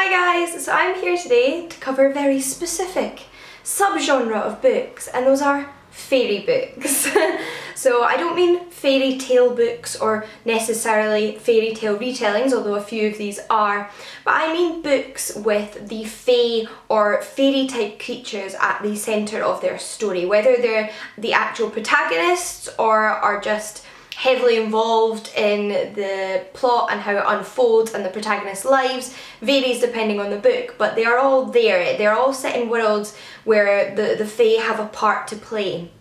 Hi guys, so I'm here today to cover a very specific subgenre of books, and those are fairy books. So I don't mean fairy tale books or necessarily fairy tale retellings, although a few of these are, but I mean books with the fae or fairy type creatures at the centre of their story, whether they're the actual protagonists or are just heavily involved in the plot and how it unfolds and the protagonist's lives varies depending on the book, but they are all there. They're all set in worlds where the fae have a part to play.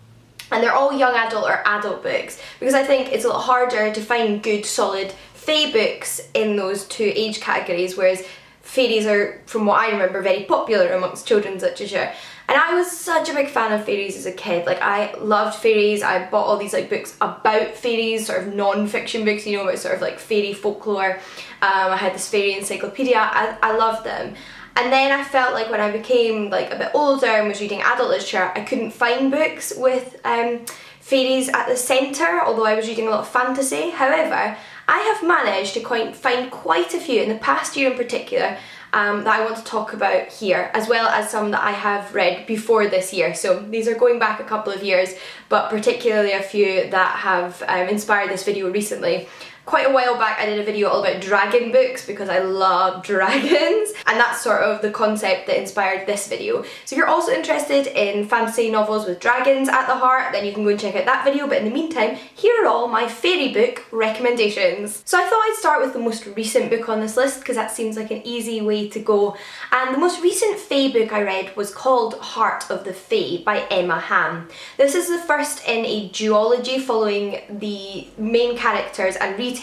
And they're all young adult or adult books, because I think it's a lot harder to find good solid fae books in those two age categories, whereas fairies are, from what I remember, very popular amongst children's literature. And I was such a big fan of fairies as a kid. Like, I loved fairies. I bought all these like books about fairies, sort of non-fiction books, you know, about sort of like fairy folklore. I had this fairy encyclopedia. I loved them. And then I felt like when I became like a bit older and was reading adult literature, I couldn't find books with fairies at the centre, although I was reading a lot of fantasy. However, I have managed to find quite a few in the past year in particular that I want to talk about here, as well as some that I have read before this year. So these are going back a couple of years, but particularly a few that have inspired this video recently. Quite a while back I did a video all about dragon books because I love dragons, and that's sort of the concept that inspired this video. So if you're also interested in fantasy novels with dragons at the heart, then you can go and check out that video, but in the meantime, here are all my fairy book recommendations. So I thought I'd start with the most recent book on this list because that seems like an easy way to go, and the most recent fae book I read was called Heart of the Fae by Emma Ham. This is the first in a duology following the main characters and retelling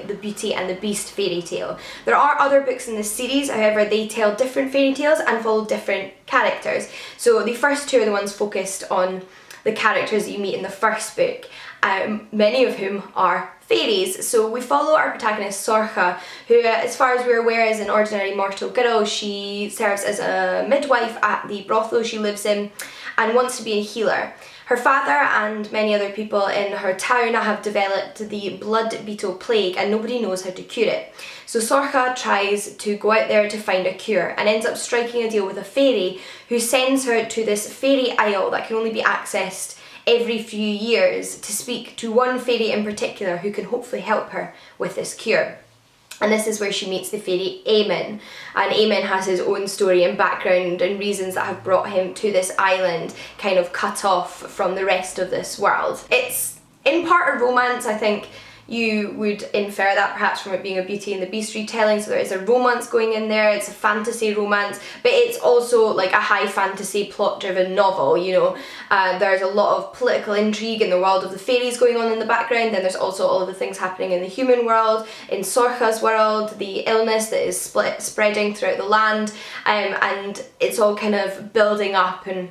the Beauty and the Beast fairy tale. There are other books in this series, however they tell different fairy tales and follow different characters. So the first two are the ones focused on the characters that you meet in the first book, many of whom are fairies. So we follow our protagonist Sorcha, who as far as we're aware is an ordinary mortal girl. She serves as a midwife at the brothel she lives in and wants to be a healer. Her father and many other people in her town have developed the blood beetle plague and nobody knows how to cure it. So Sorcha tries to go out there to find a cure and ends up striking a deal with a fairy who sends her to this fairy isle that can only be accessed every few years to speak to one fairy in particular who can hopefully help her with this cure. And this is where she meets the fairy Eamon, and Eamon has his own story and background and reasons that have brought him to this island, kind of cut off from the rest of this world. It's in part a romance. I think you would infer that perhaps from it being a Beauty and the Beast retelling, so there is a romance going in there. It's a fantasy romance, but it's also like a high fantasy plot driven novel, you know. There's a lot of political intrigue in the world of the fairies going on in the background, then there's also all of the things happening in the human world, in Sorcha's world, the illness that is spreading throughout the land, and it's all kind of building up, and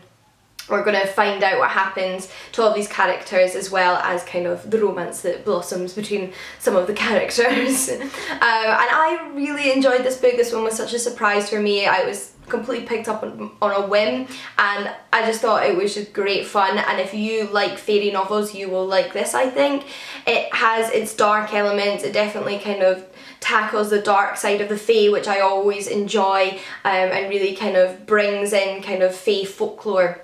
we're going to find out what happens to all these characters, as well as kind of the romance that blossoms between some of the characters. And I really enjoyed this book. This one was such a surprise for me. I was completely picked up on a whim, and I just thought it was just great fun. And if you like fairy novels, you will like this, I think. It has its dark elements. It definitely kind of tackles the dark side of the fae, which I always enjoy, and really kind of brings in kind of fae folklore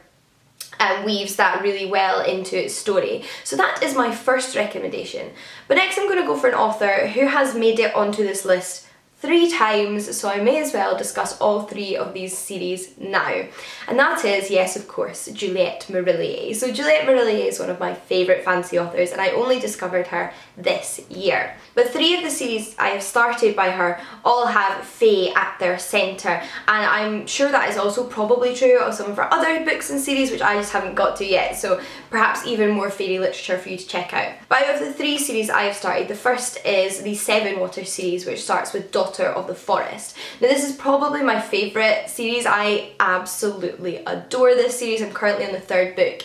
and weaves that really well into its story. So that is my first recommendation. But next I'm going to go for an author who has made it onto this list 3 times, so I may as well discuss all 3 of these series now. And that is, yes of course, Juliette Marillier. So Juliette Marillier is one of my favourite fantasy authors, and I only discovered her this year. But 3 of the series I have started by her all have fae at their centre, and I'm sure that is also probably true of some of her other books and series which I just haven't got to yet, so perhaps even more fairy literature for you to check out. But out of the 3 series I have started, the first is the Seven Water series, which starts with Daughter of the Forest. Now this is probably my favourite series. I absolutely adore this series. I'm currently on the 3rd book.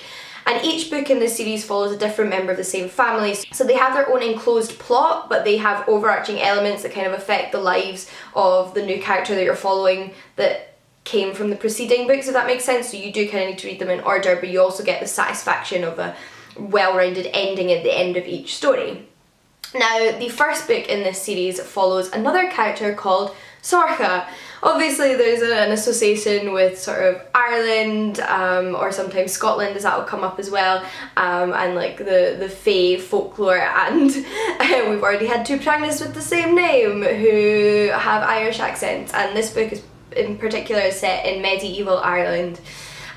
And each book in this series follows a different member of the same family. So they have their own enclosed plot, but they have overarching elements that kind of affect the lives of the new character that you're following that came from the preceding books, if that makes sense. So you do kind of need to read them in order, but you also get the satisfaction of a well-rounded ending at the end of each story. Now, the first book in this series follows another character called Sorcha, Obviously there's an association with sort of Ireland or sometimes Scotland, as that will come up as well, and like the Fae folklore, and we've already had two protagonists with the same name who have Irish accents, and this book is in particular is set in medieval Ireland.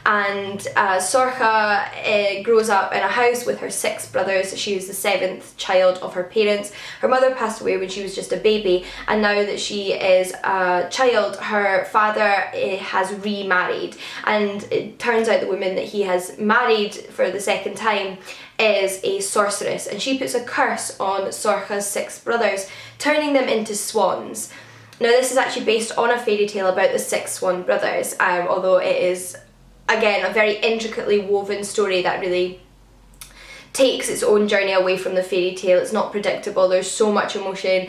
And Sorcha grows up in a house with her 6 brothers. She was the 7th child of her parents. Her mother passed away when she was just a baby, and now that she is a child, her father has remarried, and it turns out the woman that he has married for the 2nd time is a sorceress, and she puts a curse on Sorcha's 6 brothers, turning them into swans. Now this is actually based on a fairy tale about the 6 swan brothers, although it is again a very intricately woven story that really takes its own journey away from the fairy tale. It's not predictable, there's so much emotion,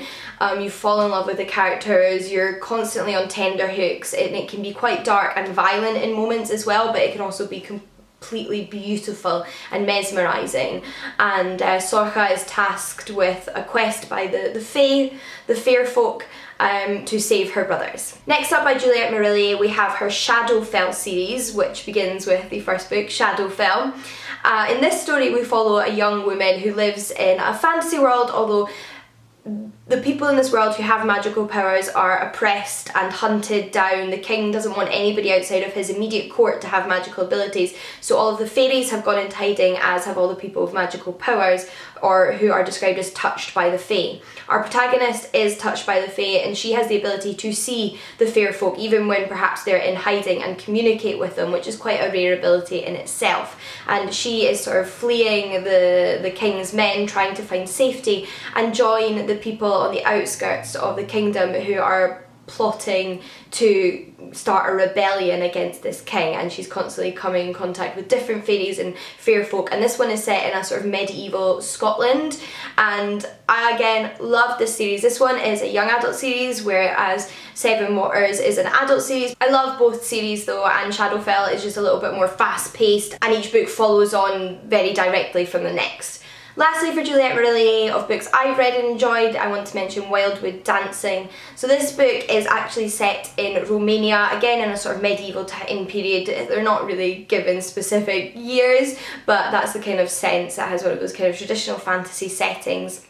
you fall in love with the characters, you're constantly on tenterhooks, and it can be quite dark and violent in moments as well, but it can also be completely beautiful and mesmerising. And Sorcha is tasked with a quest by the Fae, the fair folk, to save her brothers. Next up, by Juliette Marillier, we have her Shadowfell series, which begins with the first book, Shadowfell. In this story we follow a young woman who lives in a fantasy world, although the people in this world who have magical powers are oppressed and hunted down. The king doesn't want anybody outside of his immediate court to have magical abilities, so all of the fairies have gone into hiding, as have all the people with magical powers, or who are described as touched by the Fae. Our protagonist is touched by the Fae, and she has the ability to see the fair folk even when perhaps they're in hiding and communicate with them, which is quite a rare ability in itself. And she is sort of fleeing the king's men, trying to find safety and join the people on the outskirts of the kingdom who are plotting to start a rebellion against this king, and she's constantly coming in contact with different fairies and fair folk. And this one is set in a sort of medieval Scotland, and I again love this series. This one is a young adult series, whereas Seven Waters is an adult series. I love both series though, and Shadowfell is just a little bit more fast paced, and each book follows on very directly from the next. Lastly, for Juliette Marillier, of books I've read and enjoyed, I want to mention Wildwood Dancing. So this book is actually set in Romania, again in a sort of medieval time period. They're not really given specific years, but that's the kind of sense. It has one of those kind of traditional fantasy settings.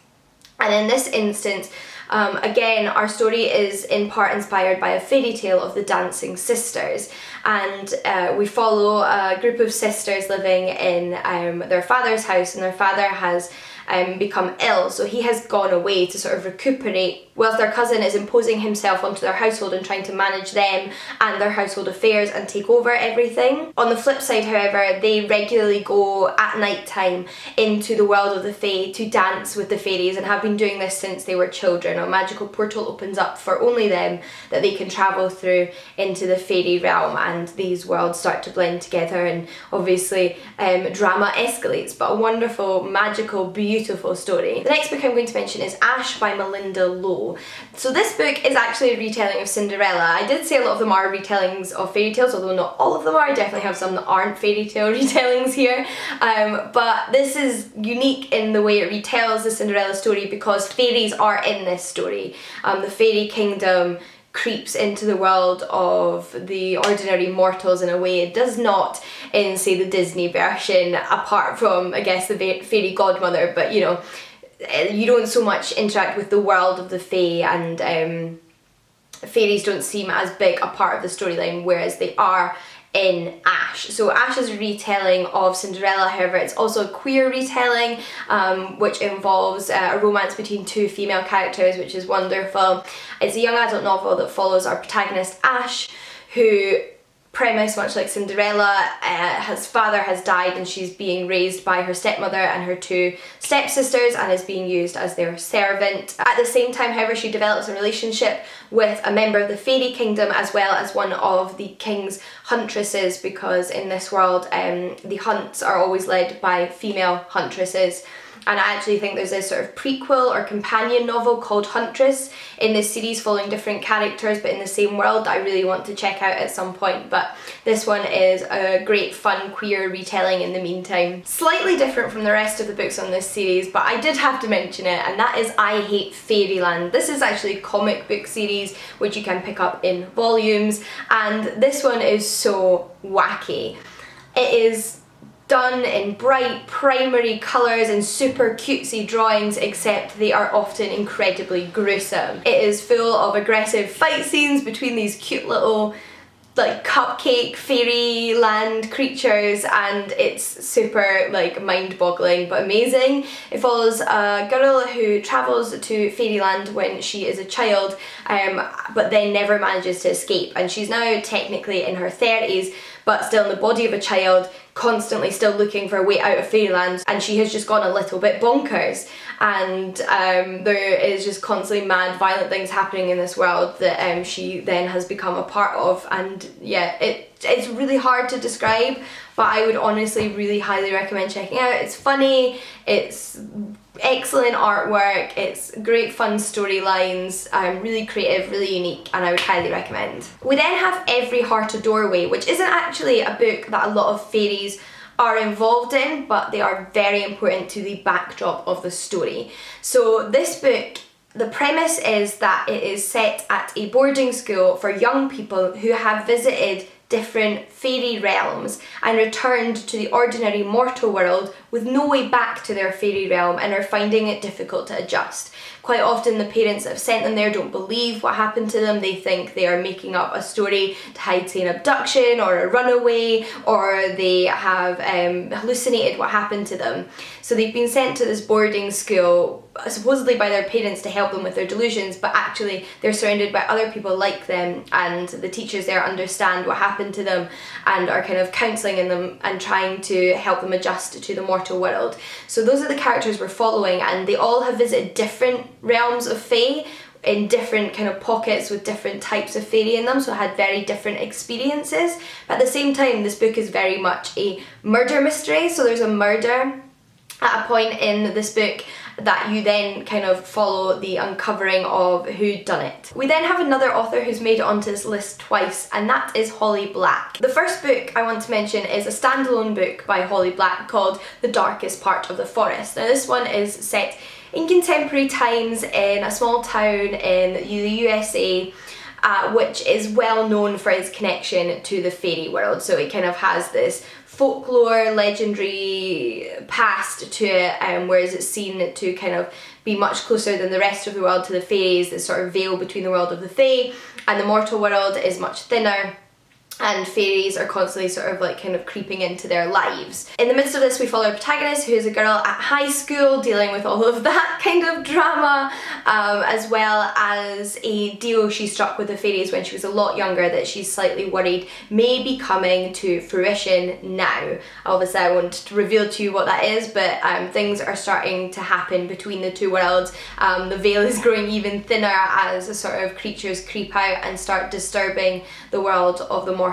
And in this instance, again, our story is in part inspired by a fairy tale of the Dancing Sisters, and we follow a group of sisters living in their father's house, and their father has become ill, so he has gone away to sort of recuperate, whilst their cousin is imposing himself onto their household and trying to manage them and their household affairs and take over everything. On the flip side, however, they regularly go at night time into the world of the Fae to dance with the fairies, and have been doing this since they were children. A magical portal opens up for only them that they can travel through into the fairy realm, and these worlds start to blend together, and obviously drama escalates, but a wonderful, magical, beautiful story. The next book I'm going to mention is Ash by Melinda Lowe. So this book is actually a retelling of Cinderella. I did say a lot of them are retellings of fairy tales, although not all of them are. I definitely have some that aren't fairy tale retellings here, but this is unique in the way it retells the Cinderella story because fairies are in this story. The fairy kingdom creeps into the world of the ordinary mortals in a way it does not in, say, the Disney version, apart from, I guess, the fairy godmother, but you know, you don't so much interact with the world of the Fae, and fairies don't seem as big a part of the storyline, whereas they are in Ash. So Ash is a retelling of Cinderella, however it's also a queer retelling, which involves a romance between 2 female characters, which is wonderful. It's a young adult novel that follows our protagonist Ash, who, premise much like Cinderella, his father has died and she's being raised by her stepmother and her 2 stepsisters and is being used as their servant. At the same time, however, she develops a relationship with a member of the fairy kingdom as well as one of the king's huntresses, because in this world the hunts are always led by female huntresses. and I actually think there's this sort of prequel or companion novel called Huntress in this series following different characters but in the same world that I really want to check out at some point, but this one is a great fun queer retelling in the meantime. Slightly different from the rest of the books on this series, but I did have to mention it, and that is I Hate Fairyland. This is actually a comic book series which you can pick up in volumes, and this one is so wacky. It is done in bright primary colours and super cutesy drawings, except they are often incredibly gruesome. It is full of aggressive fight scenes between these cute little like cupcake fairyland creatures, and it's super like mind-boggling but amazing. It follows a girl who travels to fairyland when she is a child, but then never manages to escape, and she's now technically in her 30s but still in the body of a child, constantly still looking for a way out of fairyland, and she has just gone a little bit bonkers, and there is just constantly mad violent things happening in this world that she then has become a part of, and yeah, it's really hard to describe, but I would honestly really highly recommend checking it out. It's funny, it's excellent artwork, it's great fun storylines, really creative, really unique, and I would highly recommend. We then have Every Heart a Doorway, which isn't actually a book that a lot of fairies are involved in, but they are very important to the backdrop of the story. So this book, the premise is that it is set at a boarding school for young people who have visited different fairy realms and returned to the ordinary mortal world with no way back to their fairy realm and are finding it difficult to adjust. Quite often the parents that have sent them there don't believe what happened to them. They think they are making up a story to hide, say, an abduction or a runaway, or they have hallucinated what happened to them. So they've been sent to this boarding school supposedly by their parents to help them with their delusions, but actually they're surrounded by other people like them, and the teachers there understand what happened to them and are kind of counselling them and trying to help them adjust to the mortal world. So those are the characters we're following, and they all have visited different realms of fae in different kind of pockets with different types of fairy in them, so had very different experiences. But at the same time, this book is very much a murder mystery, so there's a murder at a point in this book that you then kind of follow the uncovering of who'd done it. We then have another author who's made it onto this list twice, and that is Holly Black. The first book I want to mention is a standalone book by Holly Black called The Darkest Part of the Forest. Now this one is set in contemporary times in a small town in the USA, which is well known for its connection to the fairy world. So it kind of has this folklore, legendary past to it, whereas it's seen to kind of be much closer than the rest of the world to the fairies. This sort of veil between the world of the fae and the mortal world is much thinner, and fairies are constantly sort of like kind of creeping into their lives. In the midst of this, we follow our protagonist, who is a girl at high school dealing with all of that kind of drama, as well as a deal she struck with the fairies when she was a lot younger that she's slightly worried may be coming to fruition now. Obviously I won't reveal to you what that is, but things are starting to happen between the two worlds. The veil is growing even thinner as the sort of creatures creep out and start disturbing the world of the mortals.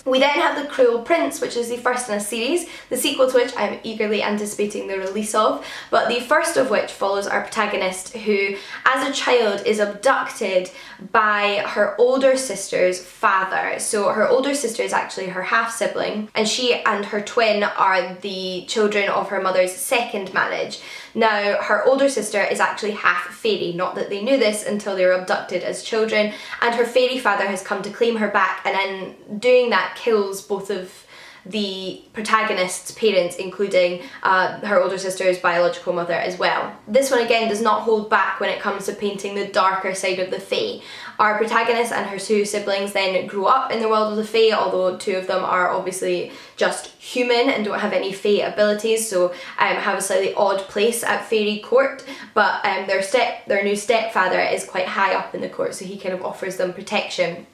We then have The Cruel Prince, which is the first in a series, the sequel to which I'm eagerly anticipating the release of, but the first of which follows our protagonist, who as a child is abducted by her older sister's father. So her older sister is actually her half-sibling, and she and her twin are the children of her mother's second marriage. Now, her older sister is actually half fairy, not that they knew this until they were abducted as children, and her fairy father has come to claim her back, and in doing that kills both of the protagonist's parents, including her older sister's biological mother as well. This one again does not hold back when it comes to painting the darker side of the fae. Our protagonist and her two siblings then grew up in the world of the fae, although two of them are obviously just human and don't have any fae abilities, so have a slightly odd place at fairy court, but their new stepfather is quite high up in the court, so he kind of offers them protection.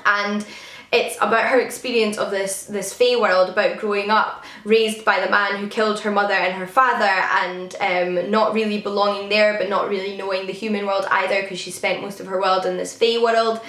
And it's about her experience of this fae world, about growing up raised by the man who killed her mother and her father, and not really belonging there but not really knowing the human world either, because she spent most of her world in this fae world.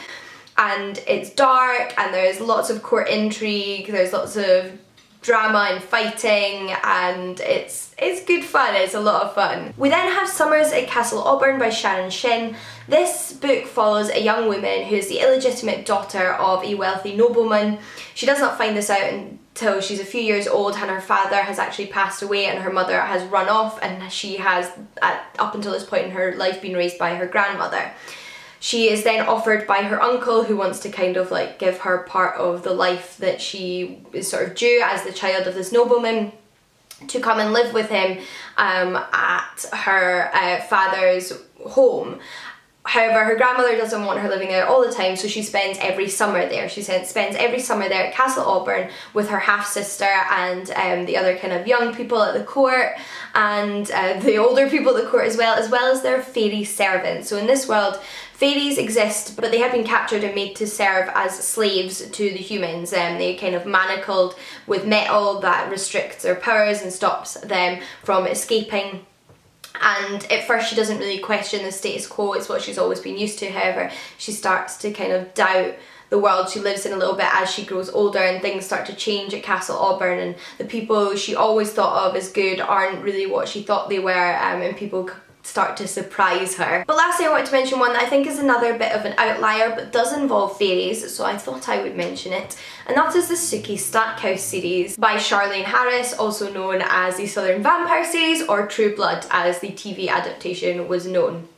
And it's dark, and there's lots of court intrigue, there's lots of drama and fighting, and it's good fun. It's a lot of fun. We then have Summers at Castle Auburn by Sharon Shin. This book follows a young woman who is the illegitimate daughter of a wealthy nobleman. She does not find this out until she's a few years old, and her father has actually passed away and her mother has run off, and she has, up until this point in her life, been raised by her grandmother. She is then offered by her uncle, who wants to kind of like give her part of the life that she is sort of due as the child of this nobleman, to come and live with him at her father's home. However, her grandmother doesn't want her living there all the time, so she spends every summer there. She spends every summer there at Castle Auburn with her half-sister and the other kind of young people at the court, and the older people at the court as well as their fairy servants. So in this world, fairies exist, but they have been captured and made to serve as slaves to the humans. They're kind of manacled with metal that restricts their powers and stops them from escaping. And at first she doesn't really question the status quo, it's what she's always been used to. However, she starts to kind of doubt the world she lives in a little bit as she grows older, and things start to change at Castle Auburn, and the people she always thought of as good aren't really what she thought they were, and people start to surprise her. But lastly, I wanted to mention one that I think is another bit of an outlier but does involve fairies, so I thought I would mention it, and that is the Sookie Stackhouse series by Charlaine Harris, also known as the Southern Vampire series, or True Blood as the TV adaptation was known.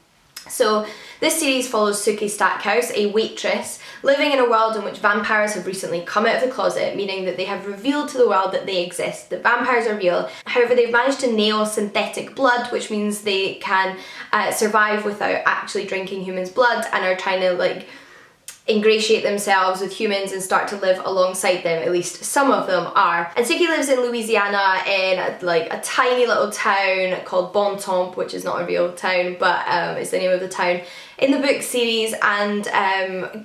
So this series follows Sookie Stackhouse, a waitress, living in a world in which vampires have recently come out of the closet, meaning that they have revealed to the world that they exist, that vampires are real. However, they've managed to nail synthetic blood, which means they can survive without actually drinking humans' blood, and are trying to like ingratiate themselves with humans and start to live alongside them. At least some of them are. And Sookie lives in Louisiana in a tiny little town called Bontemps, which is not a real town, but it's the name of the town in the book series, and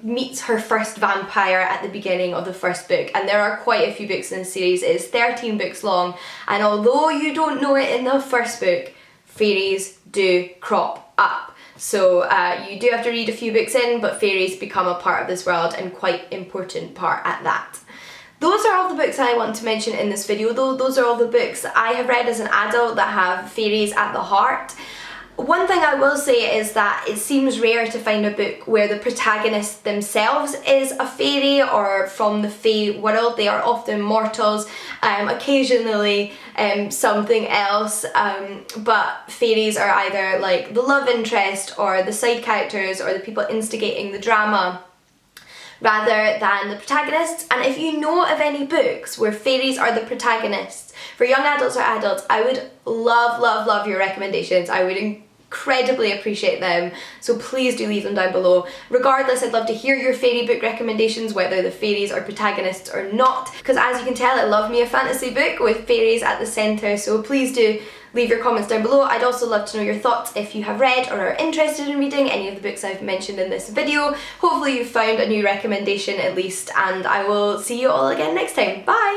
meets her first vampire at the beginning of the first book. And there are quite a few books in the series. It is 13 books long, and although you don't know it in the first book, fairies do crop up. So you do have to read a few books in, but fairies become a part of this world, and quite important part at that. Those are all the books I want to mention in this video, though. Those are all the books I have read as an adult that have fairies at the heart. One thing I will say is that it seems rare to find a book where the protagonist themselves is a fairy or from the fae world. They are often mortals, occasionally something else, but fairies are either like the love interest or the side characters or the people instigating the drama, rather than the protagonists. And if you know of any books where fairies are the protagonists, for young adults or adults, I would love your recommendations. I would incredibly appreciate them, so please do leave them down below. Regardless, I'd love to hear your fairy book recommendations, whether the fairies are protagonists or not, because as you can tell, I love me a fantasy book with fairies at the centre, so please do leave your comments down below. I'd also love to know your thoughts if you have read or are interested in reading any of the books I've mentioned in this video. Hopefully you've found a new recommendation at least, and I will see you all again next time. Bye!